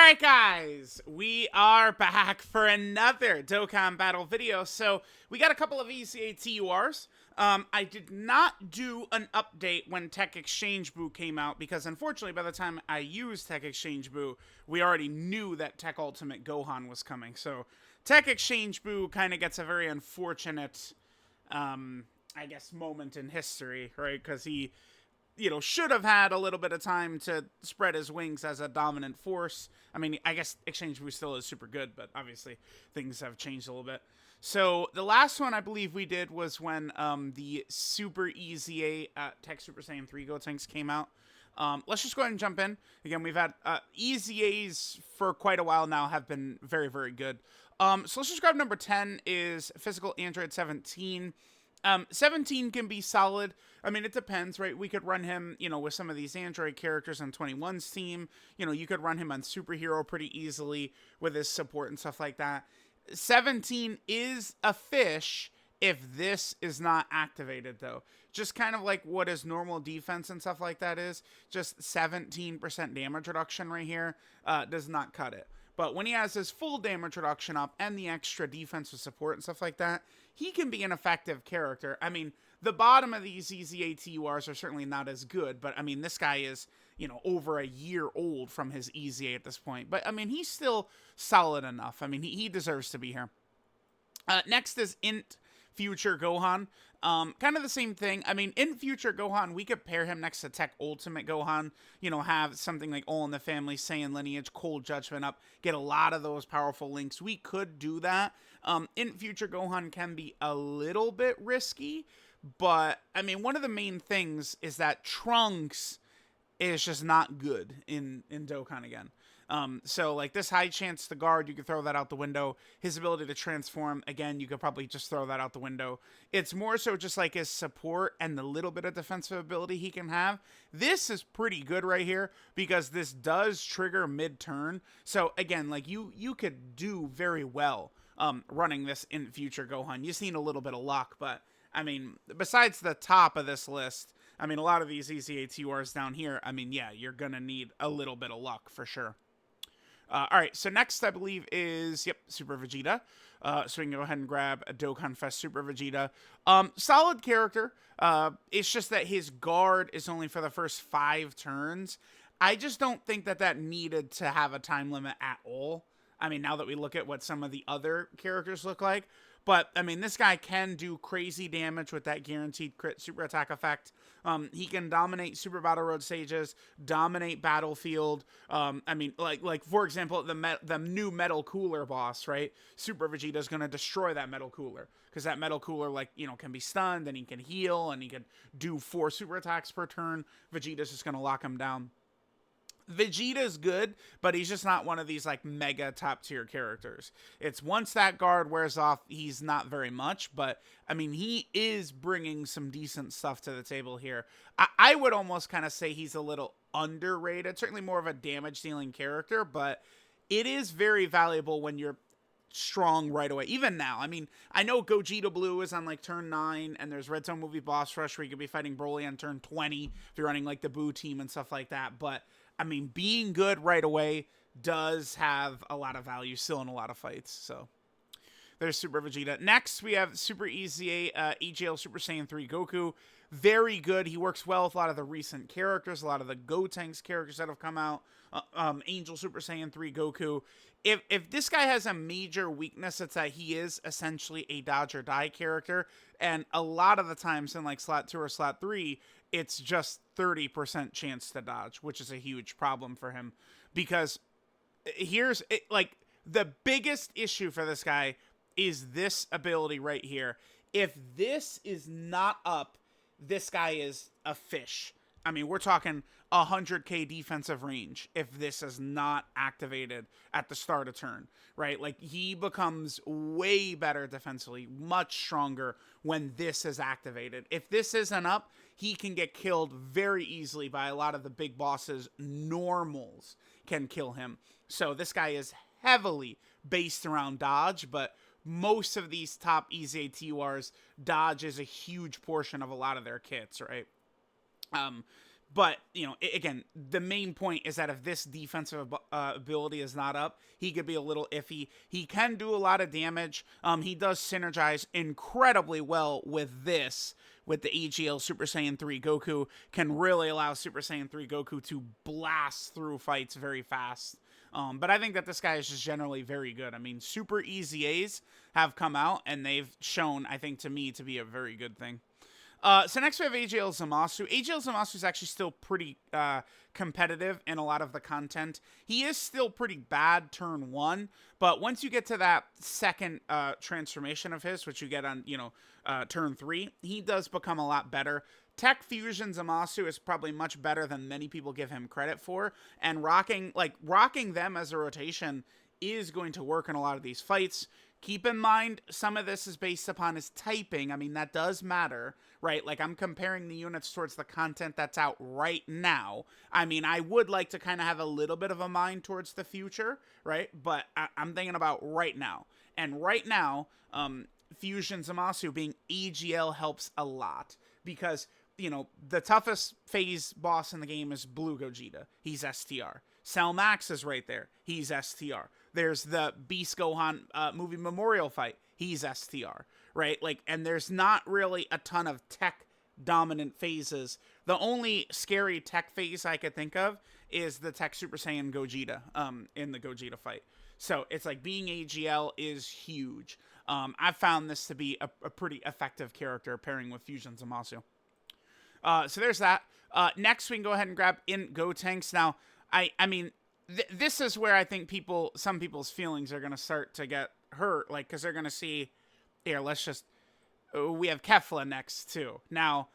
Alright guys, we are back for another Dokkan battle video. So we got a couple of EZA TURs. I did not do an update when Tech Exchange Boo came out because unfortunately by the time I used Tech Exchange Boo, we already knew that Tech Ultimate Gohan was coming. So Tech Exchange Boo kind of gets a very unfortunate, I guess, moment in history, right? Because he should have had a little bit of time to spread his wings as a dominant force. I mean, I guess Exchange Boo still is super good, but obviously things have changed a little bit. So the last one I believe we did was when the Super EZA Tech Super Saiyan 3 Gotenks came out. Let's just go ahead and jump in. Again, we've had EZAs for quite a while now have been very, very good. So let's just grab number 10 is Physical Android 17. 17 can be solid. I mean, it depends, right? We could run him, with some of these Android characters on 21's team. You could run him on Superhero pretty easily with his support and stuff like that. 17 is a fish if this is not activated, though. Just kind of like what his normal defense and stuff like that is. Just 17% damage reduction right here does not cut it. But when he has his full damage reduction up and the extra defensive support and stuff like that, he can be an effective character. I mean, the bottom of these EZA TURs are certainly not as good, but I mean, this guy is, over a year old from his EZA at this point. But I mean, he's still solid enough. I mean, he deserves to be here. Next is Int Future Gohan. Kind of the same thing. I mean, in Future Gohan, we could pair him next to Tech Ultimate Gohan, have something like All in the Family, Saiyan Lineage, Cold Judgment up, get a lot of those powerful links. We could do that. In Future Gohan can be a little bit risky, but, I mean, one of the main things is that Trunks is just not good in Dokkan again. So, like, this high chance to guard, you could throw that out the window. His ability to transform, again, you could probably just throw that out the window. It's more so just, like, his support and the little bit of defensive ability he can have. This is pretty good right here because this does trigger mid-turn. So, again, like, you could do very well running this in Future Gohan. You just need a little bit of luck, but, I mean, besides the top of this list, I mean, a lot of these EZA TURs down here, I mean, yeah, you're going to need a little bit of luck for sure. All right, so next I believe is, Super Vegeta. So we can go ahead and grab a DOKKANFEST Super Vegeta. Solid character. It's just that his guard is only for the first 5 turns. I just don't think that needed to have a time limit at all. I mean, now that we look at what some of the other characters look like. But, I mean, this guy can do crazy damage with that guaranteed crit super attack effect. He can dominate Super Battle Road stages, dominate Battlefield. I mean, like for example, the new Metal Cooler boss, right? Super Vegeta's going to destroy that Metal Cooler. Because that Metal Cooler, can be stunned, and he can heal, and he can do 4 super attacks per turn. Vegeta's just going to lock him down. Vegeta's good, but he's just not one of these, mega top-tier characters. It's once that guard wears off, he's not very much, but, I mean, he is bringing some decent stuff to the table here. I would almost kind of say he's a little underrated, certainly more of a damage-dealing character, but it is very valuable when you're strong right away. Even now, I mean, I know Gogeta Blue is on turn 9, and there's Red Zone Movie Boss Rush where you could be fighting Broly on turn 20 if you're running the Boo team and stuff like that, but I mean, being good right away does have a lot of value still in a lot of fights. So there's Super Vegeta. Next, we have Super EZA EGL Super Saiyan 3 Goku. Very good. He works well with a lot of the recent characters, a lot of the Gotenks characters that have come out. Angel Super Saiyan 3 Goku. If this guy has a major weakness, it's that he is essentially a dodge or die character. And a lot of the times in slot 2 or slot 3, it's just 30% chance to dodge, which is a huge problem for him. Because here's, the biggest issue for this guy is this ability right here. If this is not up, this guy is a fish. I mean, we're talking 100k defensive range if this is not activated at the start of turn, right? He becomes way better defensively, much stronger when this is activated. If this isn't up, he can get killed very easily by a lot of the big bosses. Normals can kill him. So this guy is heavily based around dodge, but most of these top EZA TURs, dodge is a huge portion of a lot of their kits, right? But, you know, again, the main point is that if this defensive ability is not up, he could be a little iffy. He can do a lot of damage. He does synergize incredibly well with this, with the AGL Super Saiyan 3 Goku. Can really allow Super Saiyan 3 Goku to blast through fights very fast. But I think that this guy is just generally very good. I mean, Super EZAs have come out, and they've shown, I think, to me, to be a very good thing. So next we have AGL Zamasu. AGL Zamasu is actually still pretty competitive in a lot of the content. He is still pretty bad turn 1, but once you get to that second transformation of his, which you get on, turn 3, he does become a lot better. Tech Fusion Zamasu is probably much better than many people give him credit for, and rocking them as a rotation is going to work in a lot of these fights. Keep in mind, some of this is based upon his typing. I mean, that does matter, right? Like, I'm comparing the units towards the content that's out right now. I mean, I would like to kind of have a little bit of a mind towards the future, right? But I'm thinking about right now. And right now, Fusion Zamasu being AGL helps a lot. Because, the toughest phase boss in the game is Blue Gogeta. He's STR. Cell Max is right there. He's STR. There's the Beast Gohan movie memorial fight. He's STR, right? Like, and there's not really a ton of tech dominant phases. The only scary tech phase I could think of is the Tech Super Saiyan Gogeta in the Gogeta fight. So it's like being AGL is huge. I found this to be a pretty effective character pairing with Fusion Zamasu. So there's that. Next, we can go ahead and grab in Gotenks. Now, I mean, this is where I think some people's feelings are going to start to get hurt, like, because they're going to see, here, we have Kefla next, too. Now,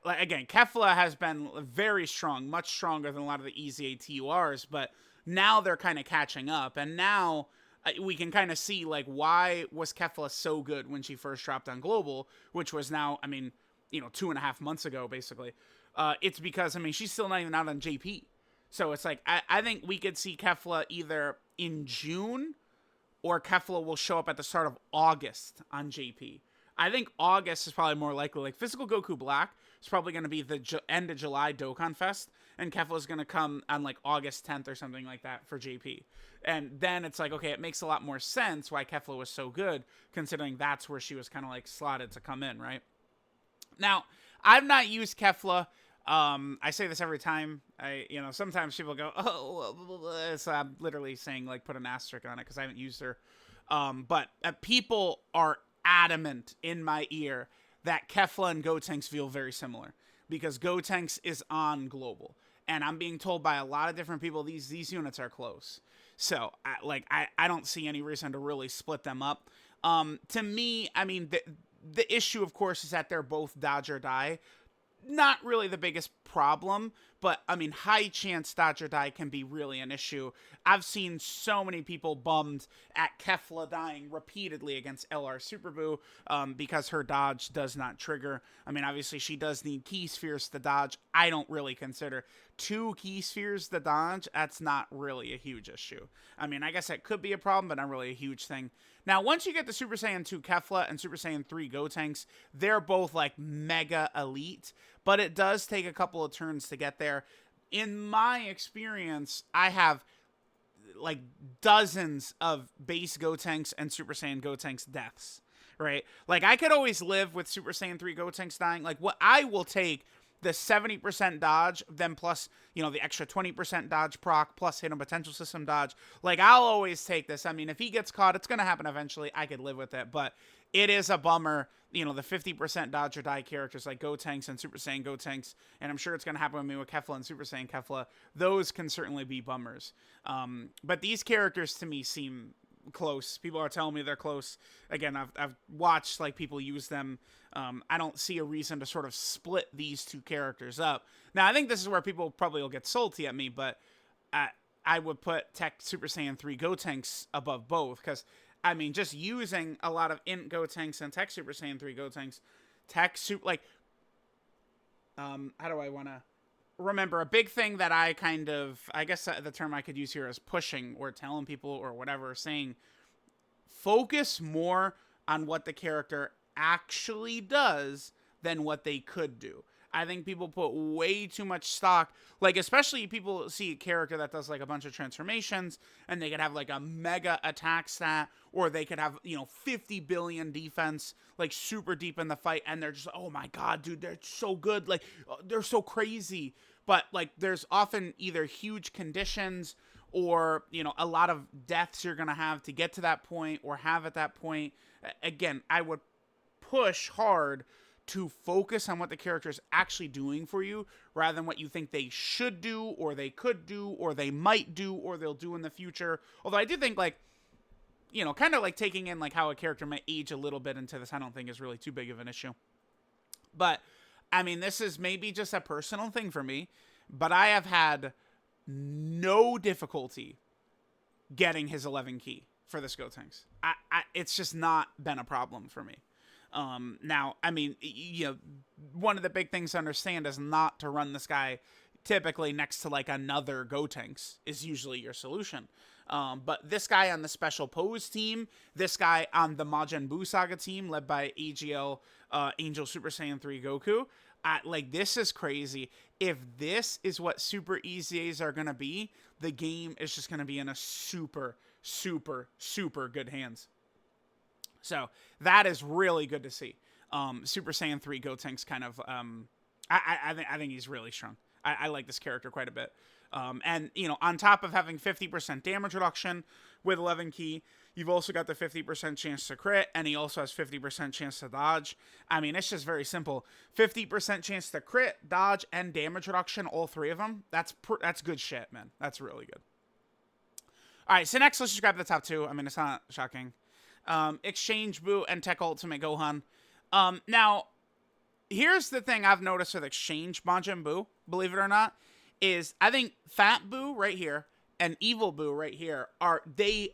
again, Kefla has been very strong, much stronger than a lot of the EZA TURs, but now they're kind of catching up, and now we can kind of see, like, why was Kefla so good when she first dropped on Global, which was now, I mean, 2.5 months ago, basically. It's because, I mean, she's still not even out on JP. So it's like, I think we could see Kefla either in June or Kefla will show up at the start of August on JP. I think August is probably more likely. Like, Physical Goku Black is probably going to be the end of July Dokkan Fest, and Kefla is going to come on, like, August 10th or something like that for JP. And then it's like, okay, it makes a lot more sense why Kefla was so good, considering that's where she was kind of, like, slotted to come in, right? Now, I've not used Kefla. I say this every time. Sometimes people go, oh, so I'm literally saying, like, put an asterisk on it because I haven't used her. But people are adamant in my ear that Kefla and Gotenks feel very similar because Gotenks is on Global. And I'm being told by a lot of different people these units are close. So, I don't see any reason to really split them up. To me, I mean, the issue, of course, is that they're both dodge or die. Not really the biggest problem, but, I mean, high chance dodge or die can be really an issue. I've seen so many people bummed at Kefla dying repeatedly against LR Super Buu because her dodge does not trigger. I mean, obviously, she does need key spheres to dodge. I don't really consider 2 key spheres to dodge. That's not really a huge issue. I mean, I guess that could be a problem, but not really a huge thing. Now, once you get the Super Saiyan 2 Kefla and Super Saiyan 3 Gotenks, they're both, like, mega elite, but it does take a couple of turns to get there. In my experience, I have, like, dozens of base Gotenks and Super Saiyan Gotenks deaths, right? Like, I could always live with Super Saiyan 3 Gotenks dying. Like, what I will take the 70% dodge, then plus, the extra 20% dodge proc, plus hidden potential system dodge. Like, I'll always take this. I mean, if he gets caught, it's going to happen eventually. I could live with it, but it is a bummer, the 50% dodge or die characters like Gotenks and Super Saiyan Gotenks, and I'm sure it's going to happen with me with Kefla and Super Saiyan Kefla. Those can certainly be bummers. But these characters, to me, seem close. People are telling me they're close. Again, I've watched, like, people use them. I don't see a reason to sort of split these two characters up. Now, I think this is where people probably will get salty at me, but I would put Tech Super Saiyan 3 Gotenks above both, because, I mean, just using a lot of Int Gotenks and Tech Super Saiyan 3 Gotenks, how do I want to remember? A big thing that I guess the term I could use here is pushing or telling people or whatever, saying focus more on what the character actually does than what they could do. I think people put way too much stock, like especially people see a character that does like a bunch of transformations and they could have like a mega attack stat, or they could have, 50 billion defense, like super deep in the fight, and they're just, oh my god, dude, they're so good, like they're so crazy. But like there's often either huge conditions or, a lot of deaths you're going to have to get to that point or have at that point. Again, I would push hard to focus on what the character is actually doing for you rather than what you think they should do or they could do or they might do or they'll do in the future. Although I do think, like, kind of like taking in like how a character might age a little bit into this, I don't think is really too big of an issue. But I mean, this is maybe just a personal thing for me, but I have had no difficulty getting his 11 key for this Gotenks. It's just not been a problem for me. Now, I mean, one of the big things to understand is not to run this guy typically next to like another Gotenks is usually your solution. But this guy on the special pose team, this guy on the Majin Buu Saga team led by AGL, Angel Super Saiyan 3 Goku, like this is crazy. If this is what Super EZAs are going to be, the game is just going to be in a super, super, super good hands. So that is really good to see. Super Saiyan 3 Gotenks kind of, I think he's really strong. I like this character quite a bit. And, on top of having 50% damage reduction with 11 key, you've also got the 50% chance to crit, and he also has 50% chance to dodge. I mean, it's just very simple. 50% chance to crit, dodge, and damage reduction, all three of them. That's good shit, man. That's really good. All right, so next, let's just grab the top two. I mean, it's not shocking. Exchange Buu and Tech Ultimate Gohan. Now, here's the thing I've noticed with Exchange Majin Buu, believe it or not, is I think Fat Buu right here and Evil Buu right here they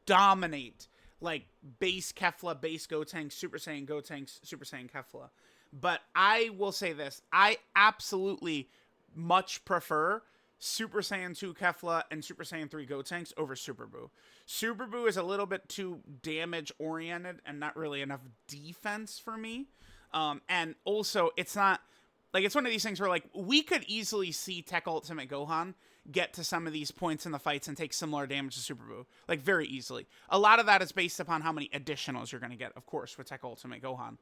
dominate like base Kefla, base Gotenks, Super Saiyan Gotenks, Super Saiyan Kefla. But I will say this, I absolutely much prefer Super Saiyan 2 Kefla and Super Saiyan 3 Gotenks over Super Buu. Super Buu is a little bit too damage oriented and not really enough defense for me. And also, it's not, like, it's one of these things where, like, we could easily see Tech Ultimate Gohan get to some of these points in the fights and take similar damage to Super Buu. Like, very easily. A lot of that is based upon how many additionals you're going to get, of course, with Tech Ultimate Gohan.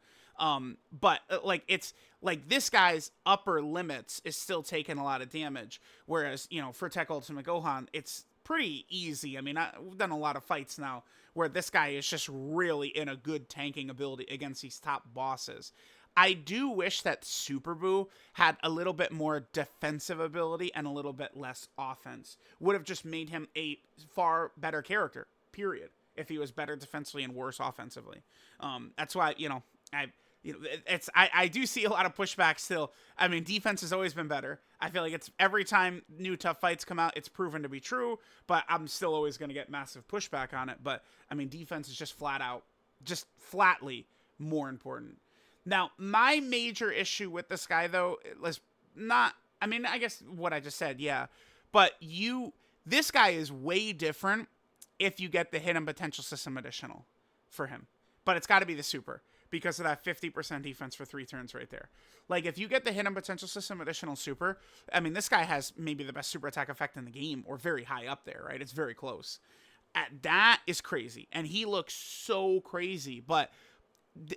But, like, it's, like, this guy's upper limits is still taking a lot of damage. Whereas, for Tech Ultimate Gohan, it's pretty easy. I mean, we've done a lot of fights now where this guy is just really in a good tanking ability against these top bosses. I do wish that Super Buu had a little bit more defensive ability and a little bit less offense. Would have just made him a far better character, period, if he was better defensively and worse offensively. That's why, I do see a lot of pushback still. I mean, defense has always been better. I feel like it's every time new tough fights come out, it's proven to be true, but I'm still always going to get massive pushback on it. But, I mean, defense is just flatly more important. Now, my major issue with this guy, though, is not, I mean, I guess what I just said, yeah. But this guy is way different if you get the Hidden Potential System additional for him. But it's got to be the super, because of that 50% defense for 3 turns right there. Like, if you get the Hidden Potential System additional super, I mean, this guy has maybe the best super attack effect in the game, or very high up there, right? It's very close. That is crazy. And he looks so crazy, but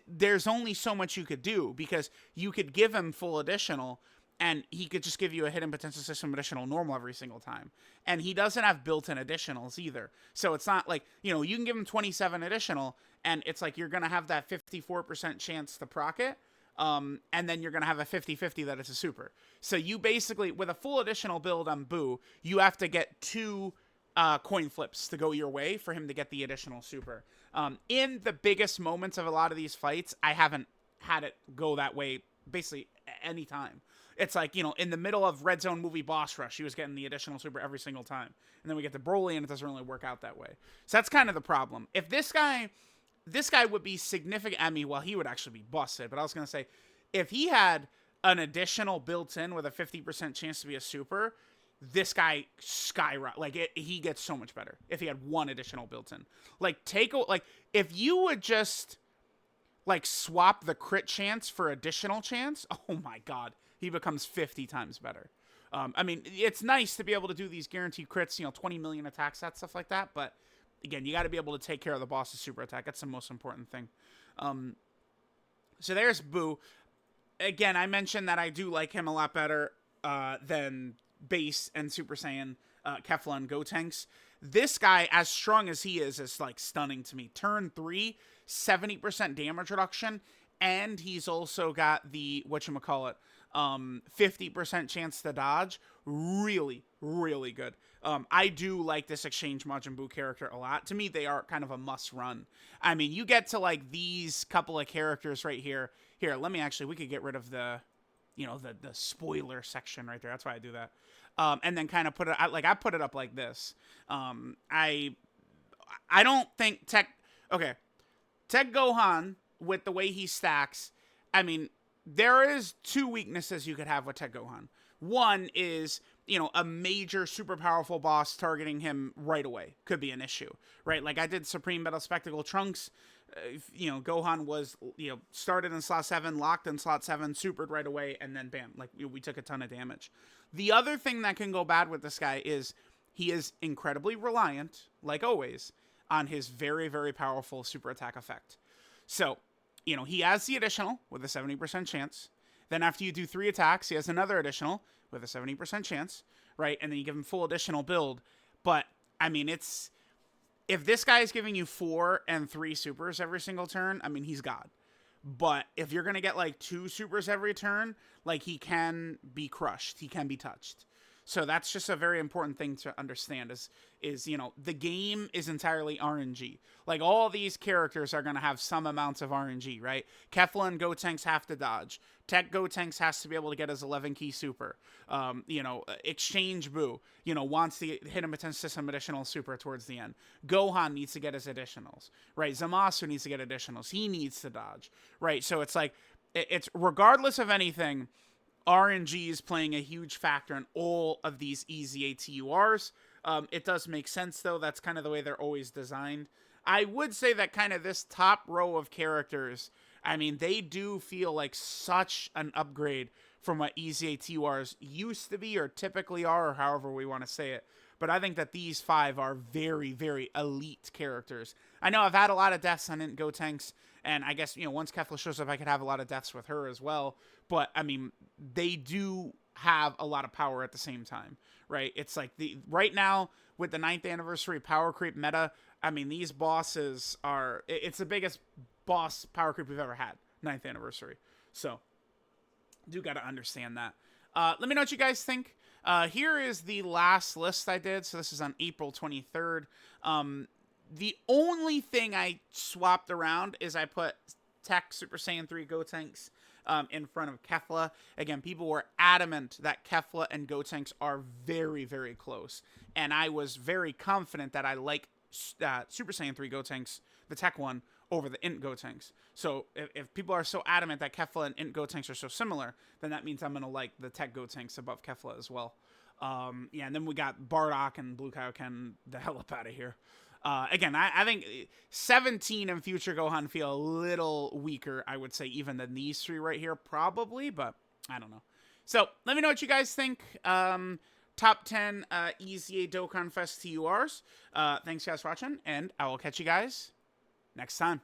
there's only so much you could do, because you could give him full additional and he could just give you a Hidden Potential System additional normal every single time. And he doesn't have built-in additionals either. So it's not like, you can give him 27 additional and it's like you're going to have that 54% chance to proc it. And then you're going to have a 50-50 that it's a super. So you basically, with a full additional build on Buu, you have to get 2 coin flips to go your way for him to get the additional super. In the biggest moments of a lot of these fights, I haven't had it go that way basically any time. It's like, in the middle of Red Zone movie Boss Rush, he was getting the additional super every single time. And then we get to Broly and it doesn't really work out that way. So that's kind of the problem. If this guy would be significant, I mean, well, he would actually be busted, but I was going to say, if he had an additional built in with a 50% chance to be a super, this guy skyrocket. Like, he gets so much better if he had 1 additional built-in. Like, if you would just, like, swap the crit chance for additional chance, oh my god, he becomes 50 times better. I mean, it's nice to be able to do these guaranteed crits, 20 million attack stats, stuff like that, but again, you got to be able to take care of the boss's super attack. That's the most important thing. So there's Boo. Again, I mentioned that I do like him a lot better than Base and Super Saiyan Kefla and Gotenks. This guy, as strong as he is like stunning to me. Turn 3, 70% damage reduction, and he's also got the, 50% chance to dodge. Really, really good. I do like this Exchange Majin Buu character a lot. To me, they are kind of a must run. I mean, you get to like these couple of characters right here. Here, let me actually, we could get rid of the, the spoiler section right there. That's why I do that. And then kind of put it, I put it up like this. I don't think Tech Gohan, with the way he stacks, I mean, there is 2 weaknesses you could have with Tech Gohan. One is, a major super powerful boss targeting him right away could be an issue, right? Like I did Supreme Battle Spectacle Trunks. Gohan was, started in slot 7, locked in slot 7, supered right away, and then bam, like we took a ton of damage. The other thing that can go bad with this guy is he is incredibly reliant, like always, on his very, very powerful super attack effect. So, he has the additional with a 70% chance. Then after you do 3 attacks, he has another additional with a 70% chance, right? And then you give him full additional build. But, I mean, if this guy is giving you 4 and 3 supers every single turn, I mean, he's God. But if you're going to get like 2 supers every turn, like he can be crushed. He can be touched. So that's just a very important thing to understand is the game is entirely RNG. Like all these characters are going to have some amounts of RNG, right? Kefla and Gotenks have to dodge. Tech Gotenks has to be able to get his 11 key super. Exchange Boo, wants to hit him with some additional super towards the end. Gohan needs to get his additionals, right? Zamasu needs to get additionals. He needs to dodge, right? So it's like, it's regardless of anything, RNG is playing a huge factor in all of these EZA TURs. It does make sense, though. That's kind of the way they're always designed. I would say that kind of this top row of characters, I mean, they do feel like such an upgrade from what EZA TURs used to be or typically are, or however we want to say it. But I think that these 5 are very, very elite characters. I know I've had a lot of deaths on Gotenks, and I guess, once Kefla shows up, I could have a lot of deaths with her as well. But, I mean, they do have a lot of power at the same time, right? It's like, right now, with the 9th anniversary power creep meta, I mean, these bosses are, it's the biggest boss power creep we've ever had, 9th anniversary. So, do got to understand that. Let me know what you guys think. Here is the last list I did. So this is on April 23rd. The only thing I swapped around is I put Tech Super Saiyan 3 Gotenks in front of Kefla. Again, people were adamant that Kefla and Gotenks are very, very close. And I was very confident that I like Super Saiyan 3 Gotenks, the Tech one, over the Int Gotenks. So if people are so adamant that Kefla and Int Gotenks are so similar, then that means I'm going to like the Tech Gotenks above Kefla as well. Yeah, and then we got Bardock and Blue Kaioken the hell up out of here. Again, I think 17 and Future Gohan feel a little weaker, I would say, even than these 3 right here, probably, but I don't know. So, let me know what you guys think. Top 10 EZA Dokkan Fest TURs. Thanks, guys, for watching, and I will catch you guys next time.